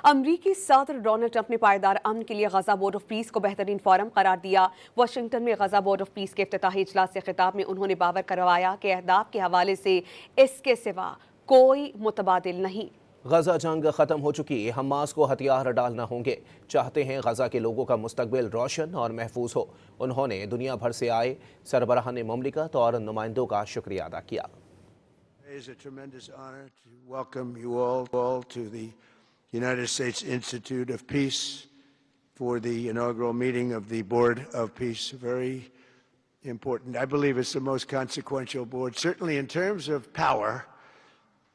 امریکی صدر Donald Trump نے پائیدار امن کے لیے غزہ بورڈ آف پیس کو بہترین فورم قرار دیا۔ واشنگٹن میں غزہ بورڈ آف پیس کے افتتاحی اجلاس سے خطاب میں انہوں نے باور کروایا کہ اہداف کے حوالے سے اس کے سوا کوئی متبادل نہیں۔ غزہ جنگ ختم ہو چکی، حماس کو ہتھیار ڈالنا ہوں گے، چاہتے ہیں غزہ کے لوگوں کا مستقبل روشن اور محفوظ ہو۔ انہوں نے دنیا بھر سے آئے سربراہان مملکت اور نمائندوں کا شکریہ ادا کیا۔ It is a tremendous honor to welcome you all to the United States Institute of Peace for the inaugural meeting of the Board of Peace. Very important. I believe it's the most consequential board, certainly in terms of power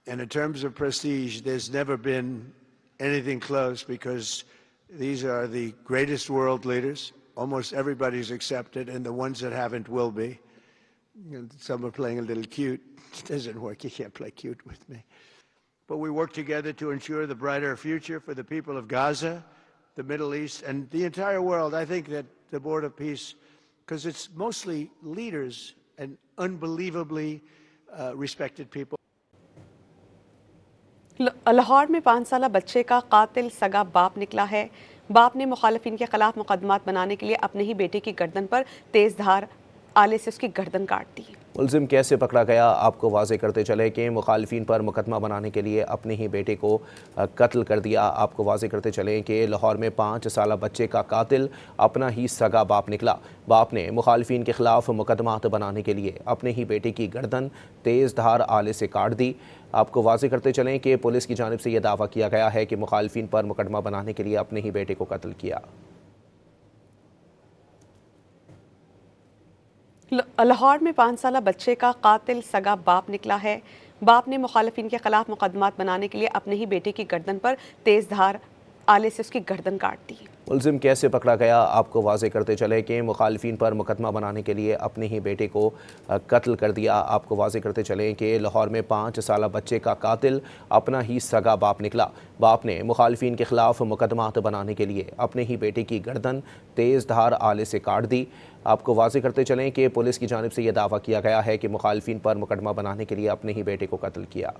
and in terms of prestige. There's never been anything close because these are the greatest world leaders. Almost everybody's accepted, and the ones that haven't will be. And some are playing a little cute. It doesn't work. You can't play cute with me. But we work together to ensure the brighter future for the people of Gaza, the Middle East, and the entire world. I think that the Board of Peace, because it's mostly leaders and unbelievably respected people. Lahore میں 5 سالہ بچے کا قاتل سگا باپ نکلا ہے۔ باپ نے مخالفین کے خلاف مقدمات بنانے کے لیے اپنے ہی بیٹے کی گردن پر تیز دھار آلے سے اس کی گردن کاٹ دی۔ ملزم کیسے پکڑا گیا، آپ کو واضح کرتے چلے کہ مخالفین پر مقدمہ بنانے کے لیے اپنے ہی بیٹے کو قتل کر دیا۔ آپ کو واضح کرتے چلیں کہ لاہور میں 5 سالہ بچے کا قاتل اپنا ہی سگا باپ نکلا۔ باپ نے مخالفین کے خلاف مقدمات بنانے کے لیے اپنے ہی بیٹے کی گردن تیز دھار آلے سے کاٹ دی۔ آپ کو واضح کرتے چلیں کہ پولیس کی جانب سے یہ دعویٰ کیا گیا ہے کہ مخالفین پر مقدمہ بنانے کے لیے اپنے ہی بیٹے کو قتل کیا۔ لاہور میں 5 سالہ بچے کا قاتل سگا باپ نکلا ہے۔ باپ نے مخالفین کے خلاف مقدمات بنانے کے لیے اپنے ہی بیٹے کی گردن پر تیز دھار آلے سے اس کی گردن کاٹ دی۔ ملزم کیسے پکڑا گیا، آپ کو واضح کرتے چلے کہ مخالفین پر مقدمہ بنانے کے لیے اپنے ہی بیٹے کو قتل کر دیا۔ آپ کو واضح کرتے چلیں کہ لاہور میں 5 سالہ بچے کا قاتل اپنا ہی سگا باپ نکلا۔ باپ نے مخالفین کے خلاف مقدمات بنانے کے لیے اپنے ہی بیٹے کی گردن تیز دھار آلے سے کاٹ دی۔ آپ کو واضح کرتے چلیں کہ پولیس کی جانب سے یہ دعویٰ کیا گیا ہے کہ مخالفین پر مقدمہ بنانے کے لیے اپنے ہی بیٹے کو قتل کیا۔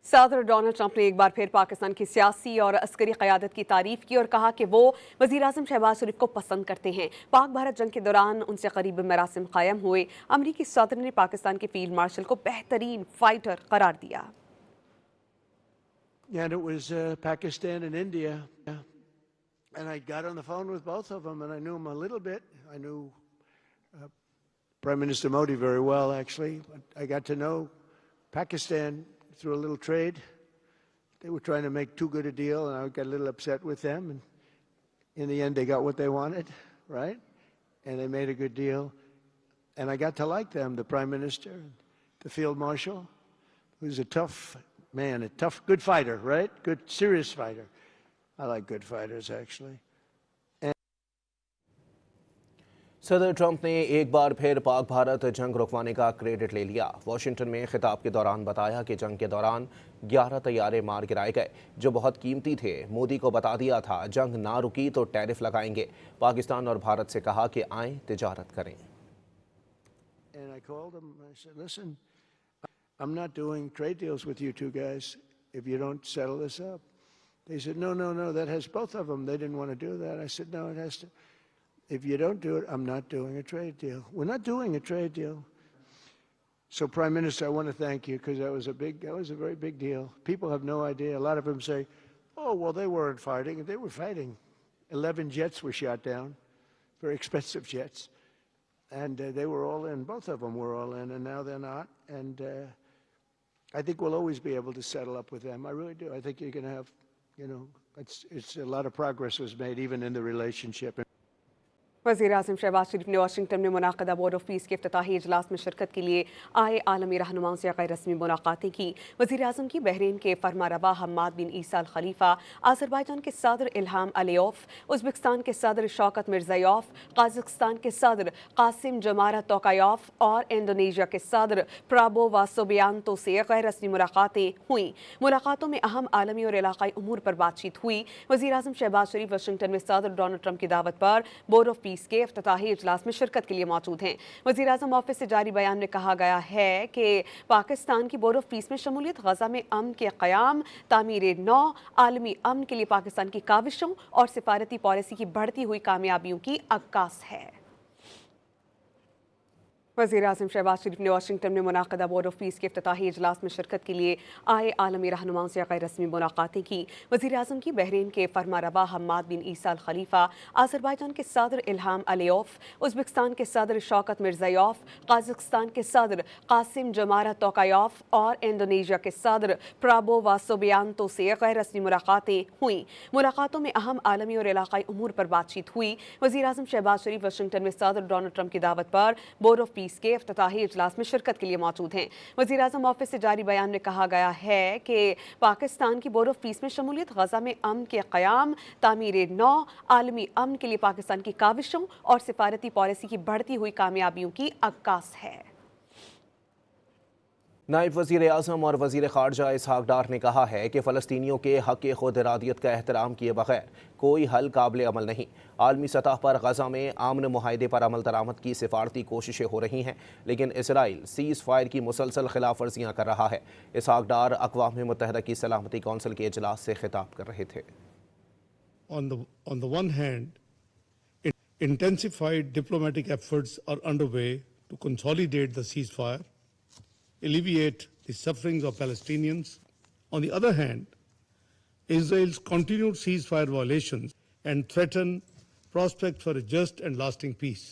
صدر ڈونلڈ ٹرمپ نے ایک بار پھر پاکستان کی سیاسی اور عسکری قیادت کی تعریف کی اور کہا کہ وہ وزیراعظم شہباز شریف کو پسند کرتے ہیں۔ پاک بھارت جنگ کے دوران ان سے قریبی مراسم قائم ہوئے۔ امریکی صدر نے پاکستان کے فیلڈ مارشل کو بہترین فائٹر قرار دیا۔ And it was Pakistan and India. And I got on the phone with both of them, and I knew them a little bit. I knew Prime Minister Modi very well, actually. But I got to know Pakistan through a little trade. They were trying to make too good a deal, and I got a little upset with them. And in the end, they got what they wanted, right? And they made a good deal. And I got to like them, the Prime Minister, the Field Marshal, who's a tough man, a tough, good fighter, right? Good, serious fighter. I like good fighters, actually. صدر Trump نے ایک بار پھر پاک بھارت جنگ رکوانے کا credit لے لیا۔ Washington میں خطاب کے دوران بتایا کہ جنگ کے دوران 11 طیارے مار گرائے گئے جو بہت قیمتی تھے۔ مودی کو بتا دیا تھا جنگ نہ رکی تو ٹیرف لگائیں گے۔ پاکستان اور بھارت سے کہا کہ آئیں تجارت کریں۔ And I called them, I said, listen, I'm not doing trade deals with you two guys if you don't settle this up. They said, no, that has both of them. They didn't want to do that. I said, no, it has to. If you don't do it, I'm not doing a trade deal. We're not doing a trade deal. So, Prime Minister, I want to thank you because that was a very big deal. People have no idea. A lot of them say, oh, well, they weren't fighting. They were fighting. 11 jets were shot down, very expensive jets. And they were all in. Both of them were all in, and now they're not. And I think we'll always be able to settle up with them. I really do. I think you're going to have, it's a lot of progress was made even in the relationship. وزیراعظم شہباز شریف نے Washington میں منعقدہ board of peace کے افتتاحی اجلاس میں شرکت کے لیے آئے عالمی رہنماؤں سے غیر رسمی ملاقاتیں کی۔ وزیراعظم کی بحرین کے فرمانروا حماد بن عیسیٰ الخلیفہ، آذربائیجان کے صدر الہام علیوف، ازبکستان کے صدر شوکت مرزایوف، قازقستان کے صدر قاسم جمارت توکایوف اور انڈونیشیا کے صدر پرابو واسوبیانتو سے غیر رسمی ملاقاتیں ہوئیں۔ ملاقاتوں میں اہم عالمی اور علاقائی امور پر بات چیت ہوئی۔ وزیراعظم شہباز شریف واشنگٹن میں صدر ڈونلڈ ٹرمپ کی دعوت پر بورڈ آف पीस के इफ्तिताही इजलास में शिरकत के लिए मौजूद हैं। वज़ीर-ए-आज़म ऑफिस से जारी बयान में कहा गया है कि पाकिस्तान की बोर्ड ऑफ पीस में शमूलियत गजा में अमन के क़याम, तामीर नौ, आलमी अमन के लिए पाकिस्तान की काविशों और सिफारती पॉलिसी की बढ़ती हुई कामयाबियों की अक्कास है। वज़ीर-ए-आज़म शहबाज शरीफ ने वाशिंगटन में मुनाक़दा बोर्ड ऑफ पीस के इफ्तिताही इजलास में शिरकत के लिए आए आलमी रहनुमाओं से गैर रस्मी मुलाकातें की। वज़ीर-ए-आज़म की बहरीन के फरमारवा हम्माद बिन ईसा अल खलीफा, आज़रबाईजान के सदर इल्हाम अलियोफ, उज़्बेकिस्तान के सदर शौकत मिर्ज़ायोफ, कज़ाकिस्तान के सदर कासिम जमारा तोकायोफ और इंडोनेशिया के सदर प्राबो वासोबियांतो से गैर रस्मी मुलाकातें हुईं। मुलाकातों में अहम आलमी और इलाक़ाई उमूर पर बातचीत हुई। वज़ीर-ए-आज़म शहबाज शरीफ वाशिंगटन में सदर डोनाल्ड ट्रंप की दावत पर बोर्ड ऑफ पीस के इफ्तिताही इजलास में शिरकत के लिए मौजूद हैं। वज़ीर-ए-आज़म ऑफिस से जारी बयान में कहा गया है कि पाकिस्तान की बोर्ड ऑफ पीस में शमूलियत गजा में अमन के क़याम, तामीर नौ, आलमी अमन के लिए पाकिस्तान की काविशों और सिफारती पॉलिसी की बढ़ती हुई कामयाबियों की अक्कास है। नायब वज़ीर आज़म और वज़ीर ख़ारजा इसहाक़ डार ने कहा है कि फ़लस्तीनियों के हक़ खुद इरादियत का एहतराम किए बग़ैर कोई हल काबिल अमल नहीं। आलमी सतह पर गज़ा में आमन मुआहदे पर अमल दरामद की सिफारती कोशिशें हो रही हैं, लेकिन इसराइल सीज़ फायर की मुसलसल खिलाफ वर्जियाँ कर रहा है। इसहाक़ डार अक़वाम मुत्तहिदा की सलामती कौंसिल के इजलास से खिताब कर रहे थे। On the one hand, intensified diplomatic efforts are underway to consolidate the ceasefire, alleviate the sufferings of Palestinians. On the other hand, Israel's continued ceasefire violations and threaten prospects for a just and lasting peace.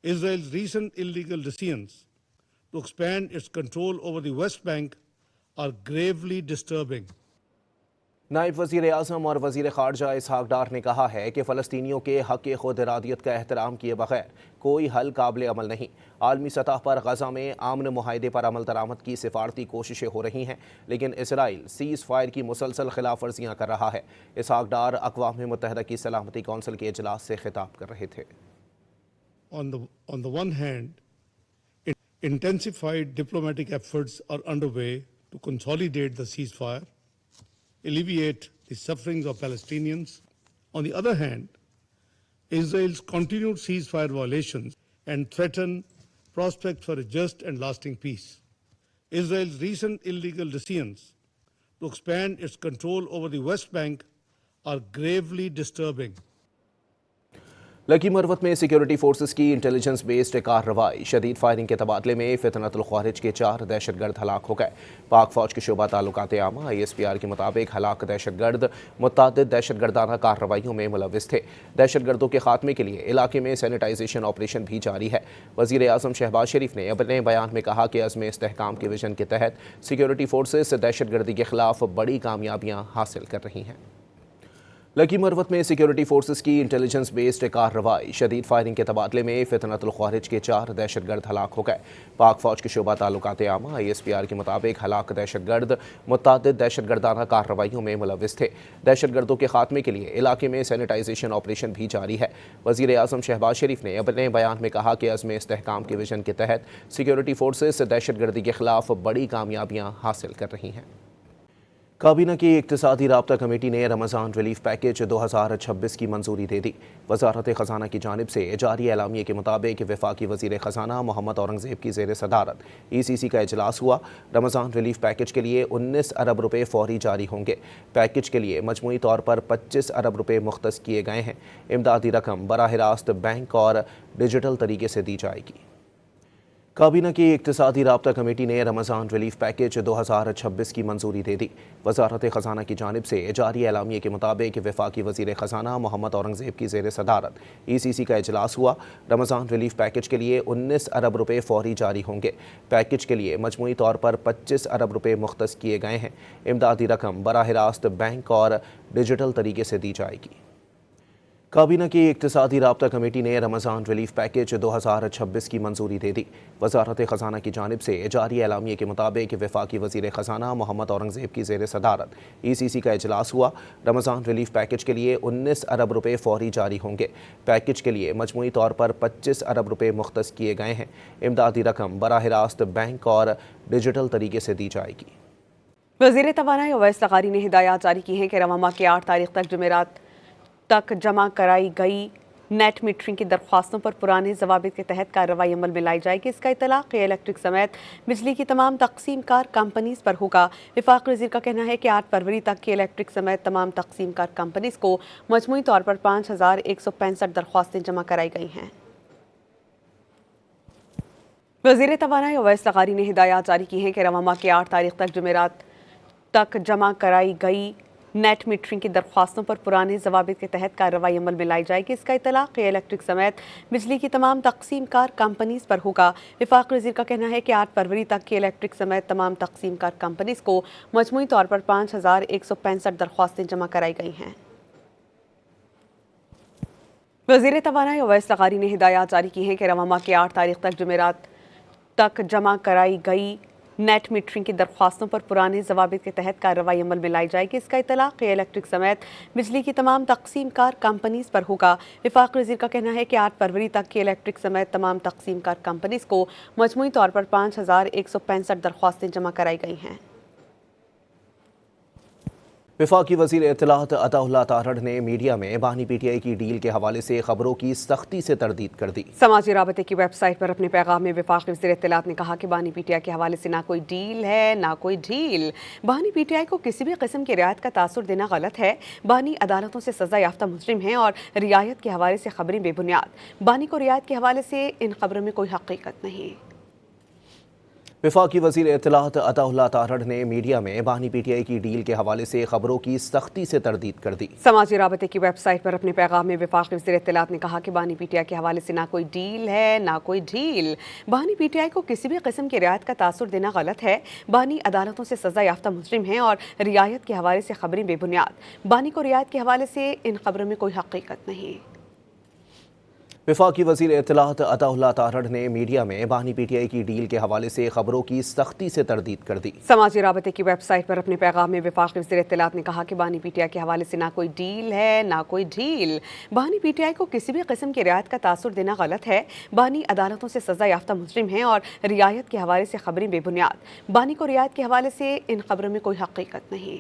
Israel's recent illegal decisions to expand its control over the West Bank are gravely disturbing. नायब वज़ीर आज़म और वज़ीर ख़ारजा इसहाक़ डार ने कहा है कि फ़लस्तीनियों के हक़ खुद इरादियत का एहतराम किए बग़ैर कोई हल काबिल अमल नहीं। आलमी सतह पर गज़ा में आमन मुआहदे पर अमल दरामद की सिफारती कोशिशें हो रही हैं, लेकिन इसराइल सीज़ फायर की मुसलसल खिलाफ वर्जियाँ कर रहा है। इसहाक़ डार अक़वाम मुत्तहिदा की सलामती कौंसिल के इजलास से खिताब कर रहे थे। On the one hand, intensified diplomatic efforts are underway to consolidate the ceasefire, alleviate the sufferings of Palestinians. On the other hand, Israel's continued ceasefire violations and threaten prospects for a just and lasting peace. Israel's recent illegal decisions to expand its control over the West Bank are gravely disturbing. Lucky Marwat में security forces की intelligence based कार्रवाई, शदीद firing के तबादले में फितनतुल ख़ारिज के 4 दहशतगर्द हलाक हो गए। पाक फ़ौज के शोबा ताल्लुकात आमा ISPR के मुताबिक हलाक दहशतगर्द मुतअद्दिद दहशतगर्दाना कार्रवाइयों में मुलव्विस थे। दहशतगर्दों के खात्मे के लिए इलाके में सैनिटाइजेशन ऑपरेशन भी जारी है। वज़ीर आज़म शहबाज शरीफ ने अपने बयान में कहा कि अज़्म इस्तेहकाम के विजन के तहत सिक्योरिटी फोर्सेस दहशतगर्दी के खिलाफ बड़ी कामयाबियाँ हासिल कर रही हैं। लकी मरवत में सिक्योरिटी फोर्सेस की इंटेलिजेंस बेस्ड कार्रवाई, शदीद फायरिंग के तबादले में फितनतुल ख़ारिज के 4 दहशतगर्द हलाक हो गए। पाक फ़ौज के शोबा ताल्लुकात आमा ISPR के मुताबिक हलाक दहशतगर्द मुतअद्दिद दहशतगर्दाना कार्रवाइयों में मुलव्विस थे। दहशतगर्दों के खात्मे के लिए इलाके में सैनिटाइजेशन ऑपरेशन भी जारी है। वज़ीर आज़म शहबाज शरीफ ने अपने बयान में कहा कि अज़्म इस्तेहकाम के विजन के तहत सिक्योरिटी फोर्सेस दहशतगर्दी के खिलाफ बड़ी कामयाबियाँ हासिल कर रही हैं। काबीना की इक़्तिसादी राब्ता कमेटी ने रमज़ान रिलीफ पैकेज 2026 की मंजूरी दे दी। वज़ारत ख़ज़ाना की जानिब से जारी एलामिये के मुताबिक वफ़ाक़ी वज़ीर ख़ज़ाना मोहम्मद औरंगज़ेब की ज़ेर सदारत ECC का इजलास हुआ। रमज़ान रिलीफ पैकेज के लिए 19 अरब रुपये फ़ौरी जारी होंगे। पैकेज के लिए मजमूई तौर पर 25 अरब रुपये मुख्तस किए गए हैं। इमदादी रकम बराह रास्त बैंक और डिजिटल तरीके से दी जाएगी। काबीना की इक़्तिसादी राब्ता कमेटी ने रमज़ान रिलीफ पैकेज 2026 की मंजूरी दे दी। वज़ारत ख़ज़ाना की जानिब से जारी एलामिये के मुताबिक वफ़ाक़ी वज़ीर ख़ज़ाना मोहम्मद औरंगज़ेब की ज़ेर सदारत ECC का इजलास हुआ। रमज़ान रिलीफ पैकेज के लिए 19 अरब रुपये फ़ौरी जारी होंगे। पैकेज के लिए मजमूई तौर पर 25 अरब रुपये मुख्तस किए गए हैं। इमदादी रकम बराह रास्त बैंक और डिजिटल तरीके से दी जाएगी। काबीना की इक़्तिसादी राब्ता कमेटी ने रमज़ान रिलीफ पैकेज 2026 की मंजूरी दे दी। वज़ारत ख़ज़ाना की जानिब से जारी एलामिये के मुताबिक वफ़ाक़ी वज़ीर ख़ज़ाना मोहम्मद औरंगज़ेब की ज़ेर सदारत ECC का इजलास हुआ। रमज़ान रिलीफ पैकेज के लिए 19 अरब रुपये फ़ौरी जारी होंगे। पैकेज के लिए मजमूई तौर पर 25 अरब रुपये मुख्तस किए गए हैं। इमदादी रकम बराह रास्त बैंक और डिजिटल तरीके से दी जाएगी। वज़ीर तवानाई अवैस लग़ारी ने हिदायत जारी की हैं कि रमज़ान के 8 तारीख तक जुमेरात तक जमा कराई गई नेट मीटरिंग की दरख्वास्तों पर पुराने जवाबित के तहत कार्रवाई अमल में लाई जाएगी। इसका इतलाक़ इलेक्ट्रिक समेत बिजली की तमाम तकसीम कार कंपनीज पर होगा। वफाक वज़ीर का कहना है कि 8 फरवरी तक की इलेक्ट्रिक समेत तमाम तकसीम कार कंपनीज को मजमूई तौर पर 5165 दरख्वास्तें जमा कराई गई हैं। वज़ीर तवानाई अवैस लगारी ने हिदायत जारी की हैं कि रवां माह की 8 तारीख तक जुमेरात तक जमा कराई गई नेट मीटरिंग की दरख्वास्तों पर पुराने जवाबित के तहत कार्रवाई अमल में लाई जाएगी। इसका इतलाक़ इलेक्ट्रिक समेत बिजली की तमाम तकसीम कार कंपनीज पर होगा। वफाक वज़ीर का कहना है कि 8 फरवरी तक की इलेक्ट्रिक समेत तमाम तकसीम कार कंपनीज को मजमूई तौर पर 5165 दरख्वास्तें जमा कराई गई हैं। वज़ीर तवानाई अवैस लगारी ने हिदायत जारी की हैं कि रवां माह की 8 तारीख तक जुमेरात तक जमा कराई गई नेट मीटरिंग की दरख्वास्तों पर पुराने जवाबित के तहत कार्रवाई अमल में लाई जाएगी। इसका इतलाक़ इलेक्ट्रिक समेत बिजली की तमाम तकसीम कार कंपनीज पर होगा। वफाक वज़ीर का कहना है कि 8 फरवरी तक की इलेक्ट्रिक समेत तमाम तकसीम कार कंपनीज को मजमूई तौर पर 5165 दरख्वास्तें जमा कराई गई हैं। वफाकी वज़ीर इत्तलात अताउल्लाह तारड़ ने मीडिया में बानी PTI की डील के हवाले से खबरों की सख्ती से तरदीद कर दी। समाजी राबते की वेबसाइट पर अपने पैगाम में वफाकी वज़ीर इत्तलात ने कहा कि बानी PTI के हवाले से ना कोई डील है ना कोई ढील। बानी PTI को किसी भी किस्म की रियायत का तासुर देना गलत है। बानी अदालतों से सज़ा याफ्ता मुजरिम हैं और रियायत के हवाले से खबरें बेबुनियाद। बानी को रियायत के हवाले से इन खबरों में कोई हकीकत नहीं। वफाकी वज़ीर इत्तलात अताउल्लाह तारड़ ने मीडिया में बानी PTI की डील के हवाले से खबरों की सख्ती से तरदीद कर दी। समाजी राबते की वेबसाइट पर अपने पैगाम में वफाकी वज़ीर इत्तलात ने कहा कि बानी PTI के हवाले से ना कोई डील है ना कोई ढील। बानी PTI को किसी भी किस्म की रियायत का तासुर देना गलत है। बानी अदालतों से सज़ा याफ्ता मुजरिम हैं और रियायत के हवाले से खबरें बेबुनियाद। बानी को रियायत के हवाले से इन खबरों में कोई हकीकत नहीं। वफाकी वज़ीर इत्तलात अताउल्लाह तारड़ ने मीडिया में बानी PTI की डील के हवाले से खबरों की सख्ती से तरदीद कर दी। समाजी राबते की वेबसाइट पर अपने पैगाम में वफाकी वज़ीर इत्तलात ने कहा कि बानी PTI के हवाले से ना कोई डील है ना कोई ढील। बानी PTI को किसी भी किस्म की रियायत का तासुर देना गलत है। बानी अदालतों से सज़ा याफ्ता मुजरिम हैं और रियायत के हवाले से खबरें बेबुनियाद। बानी को रियायत के हवाले से इन खबरों में कोई हकीकत नहीं।